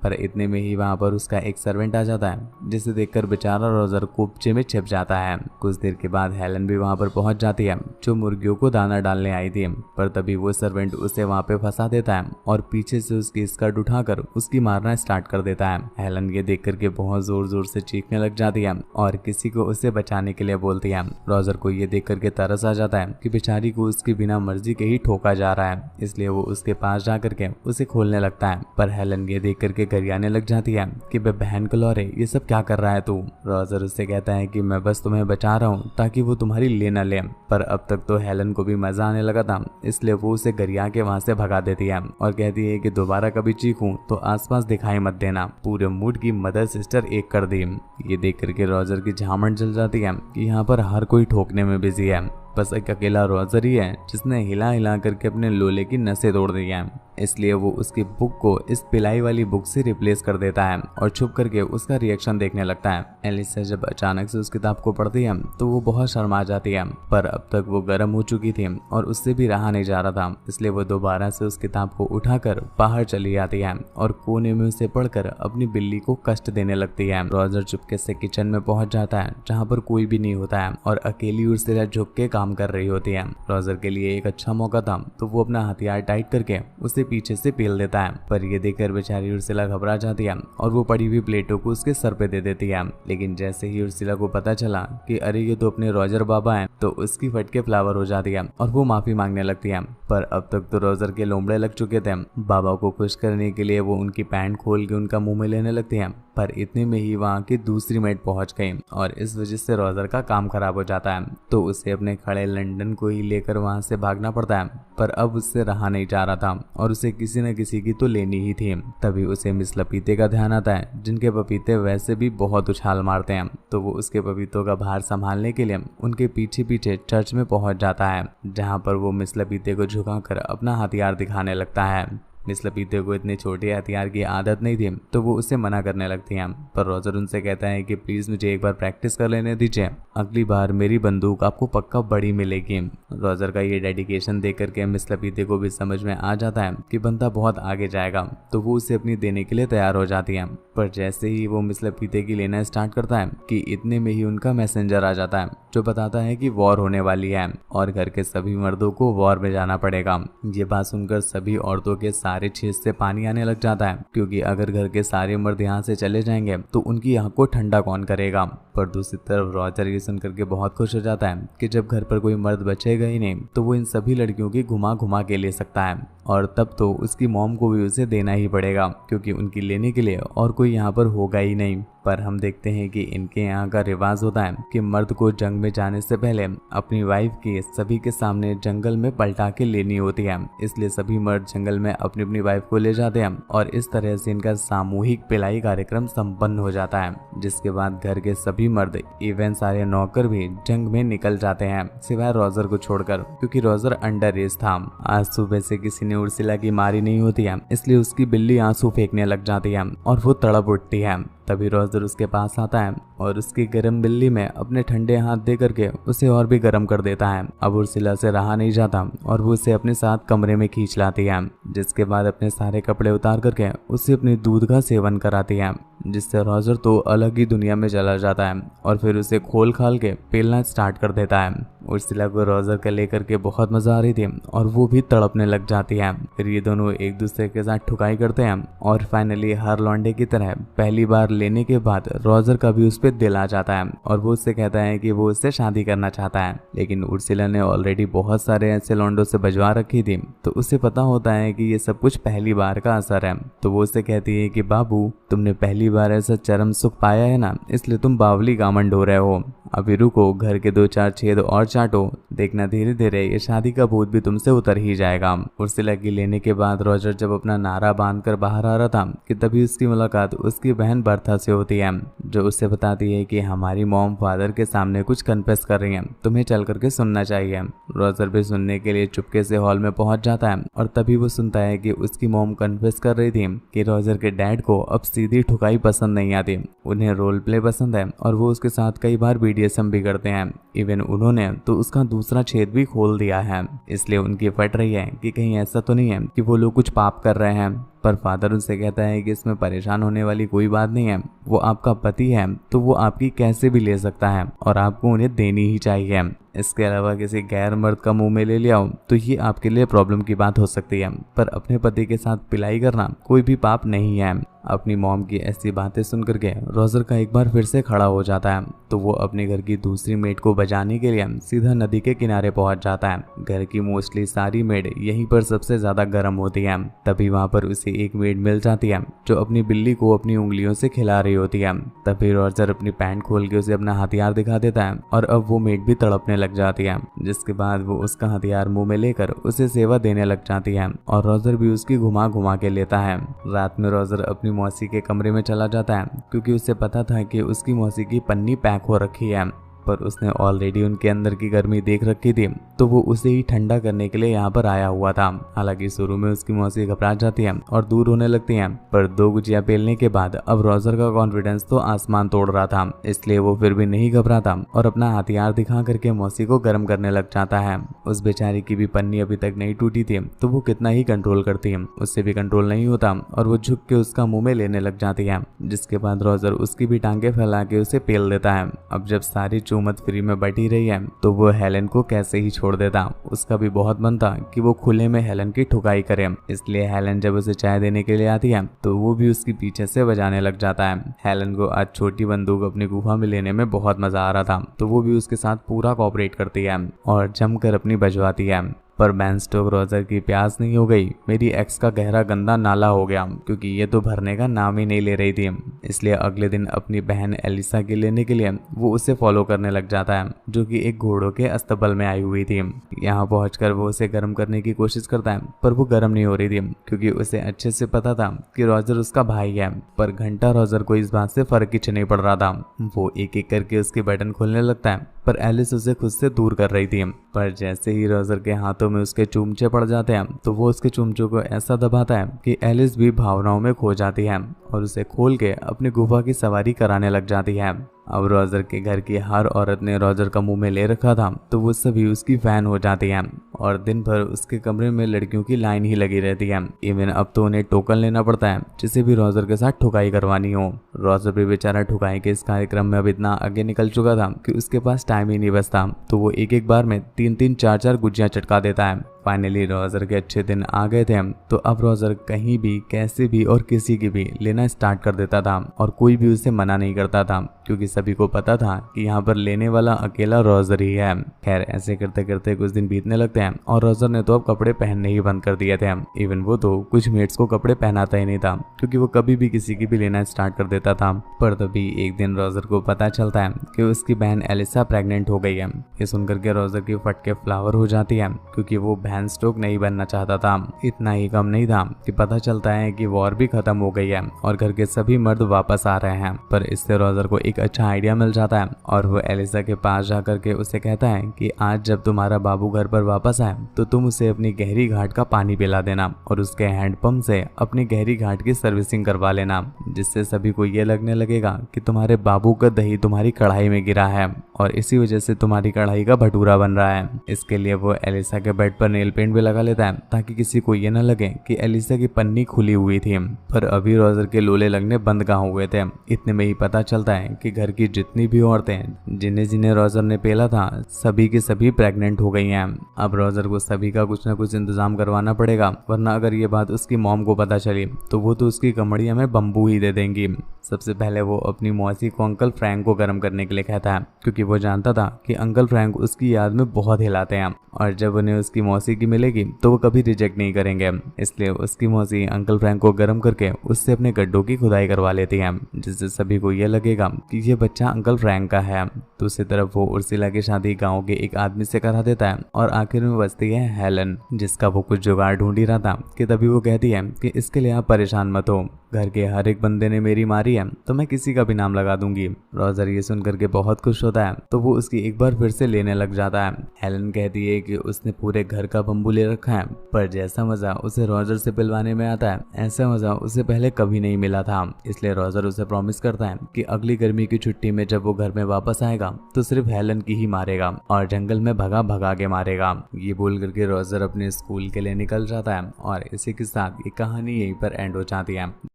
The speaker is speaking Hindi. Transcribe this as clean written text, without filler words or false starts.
पर इतने में ही वहाँ पर उसका एक सर्वेंट आ जाता है, जिसे देखकर बेचारा रोजर कुपचे में छिप जाता है। कुछ देर के बाद हेलन भी वहाँ पर पहुंच जाती है, जो मुर्गियों को दाना डालने आई थी। पर तभी वो सर्वेंट उसे वहाँ पे फंसा देता है और पीछे से उसकी स्कर्ट उठाकर उसकी मारना स्टार्ट कर देता है। हेलन ये देख करके बहुत जोर जोर से चीखने लग जाती है और किसी को उसे बचाने के लिए बोलती है। रोजर को ये देख करके तरस आ जाता है कि बेचारी को उसकी बिना मर्जी के ही ठोका जा रहा है, इसलिए वो उसके पास जा करके उसे खोलने लगता है। पर हेलन ये देख करके गरियाने लग जाती है कि बे बहन कलौरे, ये सब क्या कर रहा है तू। रोजर उससे कहता है कि मैं बस तुम्हें बचा रहा हूँ ताकि वो तुम्हारी ले न ले। पर अब तक तो हेलन को भी मजा आने लगा था, इसलिए वो उसे गरिया के वहाँ से भगा देती है और कहती है कि दोबारा कभी चीखूं तो आसपास दिखाई मत देना। पूरे मूड की मदर सिस्टर एक कर दी। ये देख करके रोजर की झामन जल जाती है कि यहाँ पर हर कोई ठोकने में बिजी है, बस एक अकेला रोजर ही है जिसने हिला हिला करके अपने लोले की नसें तोड़ दी हैं। इसलिए वो उसकी बुक को इस पिलाई वाली बुक से रिप्लेस कर देता है और छुप करके उसका रिएक्शन देखने लगता है। एलिसा जब अचानक से उस किताब को पढ़ती है तो वो बहुत शर्मा जाती है, पर अब तक वो गर्म हो चुकी थी और उससे भी रहा नहीं जा रहा था, इसलिए वो दोबारा से उस किताब को उठाकर बाहर चली आती है और कोने में उसे पढ़कर अपनी बिल्ली को कष्ट देने लगती है। रोजर चुपके से किचन में पहुंच जाता है जहाँ पर कोई भी नहीं होता है और अकेली उर्सिला झुक के काम कर रही होती है। रोजर के लिए एक अच्छा मौका था तो वो अपना हथियार टाइट करके उसे पीछे से पेल देता है, पर ये देखकर बेचारी उर्सिला घबरा जाती है और वो पड़ी हुई प्लेटों को उसके सर पे दे देती है। लेकिन जैसे ही उर्सिला को पता चला कि अरे ये तो अपने रोजर बाबा हैं, तो उसकी फटके फ्लावर हो जाती है और वो माफी मांगने लगती है। पर अब तक तो रोजर के लोमड़े लग चुके थे। बाबा को खुश करने के लिए वो उनकी पैंट खोल के उनका मुंह में लेने लगती है, पर इतने में ही वहाँ की दूसरी मेट पहुंच गई और इस वजह से रोजर का काम खराब हो जाता है। तो उसे अपने खड़े लंदन को ही लेकर वहां से भागना पड़ता है, पर अब उससे रहा नहीं जा रहा था और उसे किसी न किसी की तो लेनी ही थी। तभी उसे मिस लपीते का ध्यान आता है, जिनके पपीते वैसे भी बहुत उछाल मारते हैं। तो वो उसके पपीतों का भार संभालने के लिए उनके पीछे पीछे चर्च में पहुंच जाता है, जहाँ पर वो मिस लपीते को झुकाकर अपना हथियार दिखाने लगता है। मिस लपीते को इतने छोटे हथियार की आदत नहीं थी, तो वो उससे मना करने लगती हैं, पर रोजर उनसे कहता है कि प्लीज मुझे एक बार प्रैक्टिस कर लेने दीजिए, अगली बार मेरी बंदूक आपको पक्का बड़ी मिलेगी। रोजर का ये डेडिकेशन देख करके मिस लपीते को भी समझ में आ जाता है कि बंदा बहुत आगे जाएगा, तो वो उसे अपनी देने के लिए तैयार हो जाती है। पर जैसे ही वो मिस लपीते की लेना स्टार्ट करता है कि इतने में ही उनका मैसेंजर आ जाता है, जो बताता है कि वॉर होने वाली है और घर के सभी मर्दों को वॉर में जाना पड़ेगा। ये बात सुनकर सभी औरतों के सारे छेद से पानी आने लग जाता है, क्योंकि अगर घर के सारे मर्द यहाँ से चले जाएंगे तो उनकी आंख को ठंडा कौन करेगा। पर दूसरी तरफ रोजर ये सुनकर के बहुत खुश हो जाता है कि जब घर पर कोई मर्द बचेगा ही नहीं तो वो इन सभी लड़कियों की घुमा घुमा के ले सकता है, और तब तो उसकी मॉम को भी उसे देना ही पड़ेगा, क्योंकि उनकी लेने के लिए और कोई यहाँ पर होगा ही नहीं। पर हम देखते हैं कि इनके यहाँ का रिवाज होता है कि मर्द को जंग में जाने से पहले अपनी वाइफ की सभी के सामने जंगल में पलटा के लेनी होती है, इसलिए सभी मर्द जंगल में अपनी अपनी वाइफ को ले जाते हैं और इस तरह से इनका सामूहिक पिलाई कार्यक्रम संपन्न हो जाता है। जिसके बाद घर के सभी मर्द इवन सारे नौकर भी जंग में निकल जाते हैं, सिवाय रोजर को छोड़कर, क्योंकि रोजर अंडर एज था। आज सुबह से किसी ने उर्सिला की मारी नहीं होती है, इसलिए उसकी बिल्ली आंसू फेंकने लग जाती है और वो तड़प उठती है। तभी रोजर उसके पास आता है और उसकी गर्म बिल्ली में अपने ठंडे हाथ दे करके उसे और भी गर्म कर देता है। अब उर्सिला से रहा नहीं जाता और वो उसे अपने साथ कमरे में खींच लाती है, जिसके बाद अपने सारे कपड़े उतार करके उसे अपने दूध का सेवन कराती है, जिससे रोजर तो अलग ही दुनिया में चला जाता है और फिर उसे खोल खाल के पेलना स्टार्ट कर देता है। उर्सिला को रोजर के लेकर के बहुत मजा आ रही थी और वो भी तड़पने लग जाती है। फिर ये दोनों एक दूसरे के साथ ठुकाई करते हैं और फाइनली हर लौंडे की तरह पहली बार लेने के बाद रोजर का भी उस पर दिल आ जाता है और वो उससे कहता है कि वो उससे शादी करना चाहता है। लेकिन उर्सिला ने ऑलरेडी बहुत सारे ऐसे लौंडों से बजवा रखी थी, तो उसे पता होता है कि ये सब कुछ पहली बार का असर है। तो वो उससे कहती है कि बाबू, तुमने पहली बार ऐसा चरम सुख पाया है ना, इसलिए तुम बावली गामंड हो रहे हो। अभी रुको, घर के 2-4 छेद और चाटो, देखना धीरे धीरे ये शादी का भूत भी तुमसे उतर ही जाएगा। उर्सिला की लेने के बाद रोजर जब अपना नारा बांधकर बाहर आ रहा था कि तभी उसकी मुलाकात उसकी बहन बर्था से होती है, जो उससे बताती है कि हमारी मॉम फादर के सामने कुछ कन्फेस कर रही है, तुम्हें चल करके सुनना चाहिए। रोजर भी सुनने के लिए चुपके से हॉल में पहुंच जाता है और तभी वो सुनता है कि उसकी मॉम कन्फेस कर रही थी कि रोजर के डैड को अब सीधी ठुकाई पसंद नहीं आती, उन्हें रोल प्ले पसंद है और वो उसके साथ कई बार BDSM भी करते हैं। इवन उन्होंने तो उसका दूसरा छेद भी खोल दिया है, इसलिए उनकी फट रही है कि कहीं ऐसा तो नहीं है कि वो लोग कुछ पाप कर रहे हैं। पर फादर उनसे कहता है कि इसमें परेशान होने वाली कोई बात नहीं है, वो आपका पति है तो वो आपकी कैसे भी ले सकता है और आपको उन्हें देनी ही चाहिए। इसके अलावा किसी गैर मर्द का मुंह में ले लिया हो तो ये आपके लिए प्रॉब्लम की बात हो सकती है, पर अपने पति के साथ पिलाई करना कोई भी पाप नहीं है। अपनी मॉम की ऐसी बातें सुन करके रोजर का एक बार फिर से खड़ा हो जाता है तो वो अपने घर की दूसरी मेड को बचाने के लिए सीधा नदी के किनारे पहुंच जाता है। घर की मोस्टली सारी मेड यहीं पर सबसे ज्यादा गर्म होती है। तभी वहां पर उसे एक मेड मिल जाती है जो अपनी बिल्ली को अपनी उंगलियों से खिला रही होती है। तभी रोजर अपनी पैंट खोल के उसे अपना हथियार दिखा देता है और अब वो मेड भी तड़पने लग जाती है, जिसके बाद वो उसका हथियार मुंह में लेकर उसे सेवा देने लग जाती है और रोजर भी उसकी घुमा घुमा के लेता है। रात में रोजर अपनी मौसी के कमरे में चला जाता है क्योंकि उसे पता था कि उसकी मौसी की पन्नी पैक हो रखी है, पर उसने ऑलरेडी उनके अंदर की गर्मी देख रखी थी तो वो उसे ही ठंडा करने के लिए यहाँ पर आया हुआ था। हालांकि शुरू में उसकी मौसी घबरा जाती है और दूर होने लगती है, पर 2 गुजिया पेलने के बाद अब रोजर का कॉन्फिडेंस तो आसमान तोड़ रहा था, इसलिए वो फिर भी नहीं घबराता और अपना हथियार दिखा करके मौसी को गर्म करने लग जाता है। उस बेचारी की भी पन्नी अभी तक नहीं टूटी थी तो वो कितना ही कंट्रोल करती है, उससे भी कंट्रोल नहीं होता और वो झुक के उसका मुंह में लेने लग जाती है, जिसके बाद रोजर उसकी भी टांगे फैला के उसे पेल देता है। अब जब सारी चूमत फ्री में बैठी रही है तो वो हेलन को कैसे ही छोड़ देता। उसका भी बहुत मन था कि वो खुले में हेलन की ठुकाई करे, इसलिए हेलन जब उसे चाय देने के लिए आती है तो वो भी उसके पीछे से बजाने लग जाता है। हेलन को आज छोटी बंदूक अपनी गुफा में लेने में बहुत मजा आ रहा था तो वो भी उसके साथ पूरा कोऑपरेट करती है और जमकर अपनी बजवाती है। पर बैन स्टोक रोजर की प्यास नहीं हो गई, मेरी एक्स का गहरा गंदा नाला हो गया, क्योंकि ये तो भरने का नाम ही नहीं ले रही थी। इसलिए अगले दिन अपनी बहन एलिसा के लेने के लिए वो उसे फॉलो करने लग जाता है, जो कि एक घोड़ों के अस्तबल में आई हुई थी। यहाँ पहुंचकर वो उसे गर्म करने की कोशिश करता है, पर वो गर्म नहीं हो रही थी क्योंकि उसे अच्छे से पता था कि रोजर उसका भाई है। पर घंटा रोजर को इस बात से फर्क कुछ नहीं पड़ रहा था। वो एक एक करके उसके बटन खोलने लगता है, पर एलिस उसे खुद से दूर कर रही थी। पर जैसे ही रोजर के हाथों में उसके चुमचे पड़ जाते हैं तो वो उसके चुमचों को ऐसा दबाता है कि एलिस भी भावनाओं में खो जाती है और उसे खोल के अपनी गुफा की सवारी कराने लग जाती है। अब रोजर के घर की हर औरत ने रोजर का मुंह में ले रखा था तो वो सभी उसकी फैन हो जाती हैं और दिन भर उसके कमरे में लड़कियों की लाइन ही लगी रहती है। इवन अब तो उन्हें टोकन लेना पड़ता है जिसे भी रोजर के साथ ठुकाई करवानी हो। रोजर भी बेचारा ठुकाई के इस कार्यक्रम में अब इतना आगे निकल चुका था कि उसके पास टाइम ही नहीं बचता, तो वो एक एक बार में 3-3 4-4 गुजियां चटका देता है। फाइनली रोजर के अच्छे दिन आ गए थे तो अब रोजर कहीं भी कैसे भी और किसी की भी लेना स्टार्ट कर देता था और कोई भी उसे मना नहीं करता था क्योंकि सभी को पता था कि यहाँ पर लेने वाला अकेला रोजर ही है। खैर ऐसे करते करते कुछ दिन बीतने लगते हैं और रोजर ने तो अब कपड़े पहनने ही बंद कर दिए थे। इवन वो तो कुछ मेट्स को कपड़े पहनाता ही नहीं था क्योंकि वो कभी भी किसी की भी लेना स्टार्ट कर देता था। पर तभी एक दिन रोजर को पता चलता है कि उसकी बहन एलिसा प्रेग्नेंट हो गई है। ये सुनकर के रोजर की फटके फ्लावर हो जाती है क्योंकि वो बैन स्टोक नहीं बनना चाहता था। इतना ही कम नहीं था कि पता चलता है कि वॉर भी खत्म हो गई है और घर के सभी मर्द वापस आ रहे हैं। पर इससे रोजर को एक अच्छा आइडिया मिल जाता है और वो एलिसा के पास जाकर के उसे कहता है कि आज जब तुम्हारा बाबू घर पर वापस आए तो तुम उसे अपनी गहरी घाट का पानी पिला देना और उसके हैंडपंप से अपनी गहरी घाट की सर्विसिंग करवा लेना, जिससे सभी को ये लगने लगेगा कि तुम्हारे बाबू का दही तुम्हारी कढ़ाई में गिरा है और इसी वजह से तुम्हारी कढ़ाई का भटूरा बन रहा है। इसके लिए वो एलिसा के बेड पर नेल पेंट भी लगा लेता है ताकि किसी को ये न लगे कि एलिसा की पन्नी खुली हुई थी। पर अभी रोजर के लोले लगने बंद कहाँ हुए थे। इतने में ही पता चलता है कि घर की जितनी भी औरतें जिन्हें जिन्हें रोजर ने पेला था सभी की सभी प्रेग्नेंट हो गई हैं। अब रोजर को सभी का कुछ न कुछ इंतजाम करवाना पड़ेगा, वरना अगर ये बात उसकी मॉम को पता चली तो वो तो उसकी कमड़िया में बम्बू ही दे देंगी। सबसे पहले वो अपनी मौसी को अंकल फ्रैंक को गर्म करने के लिए कहता है क्योंकि वो जानता था कि अंकल फ्रैंक उसकी याद में बहुत हिलाते हैं और जब उन्हें उसकी मौसी की मिलेगी तो वो कभी रिजेक्ट नहीं करेंगे। इसलिए उसकी मौसी अंकल फ्रैंक को गर्म करके उससे अपने गड्ढों की खुदाई करवा लेती है, जिससे सभी को ये लगेगा कि ये बच्चा अंकल फ्रैंक का है। दूसरी तरफ वो उर्सिला की शादी गाँव के एक आदमी से करा देता है और आखिर में बचती है हेलन, जिसका वो कुछ जुगाड़ ढूंढ ही रहा था कि तभी वो कहती है कि इसके लिए आप परेशान मत हो, घर के हर एक बंदे ने मेरी मारी है तो मैं किसी का भी नाम लगा दूंगी। रोजर ये सुनकर के बहुत खुश होता है तो वो उसकी एक बार फिर से लेने लग जाता है। हेलन कहती है कि उसने पूरे घर का बम्बू ले रखा है, पर जैसा मजा उसे रोजर से पिलवाने में आता है ऐसा मजा उसे पहले कभी नहीं मिला था। इसलिए रोजर उसे प्रॉमिस करता है कि अगली गर्मी की छुट्टी में जब वो घर में वापस आएगा तो सिर्फ हेलन की ही मारेगा और जंगल में भगा भगा के मारेगा। ये बोल करके रोजर अपने स्कूल के लिए निकल जाता है और इसी के साथ ये कहानी यहीं पर एंड हो जाती है।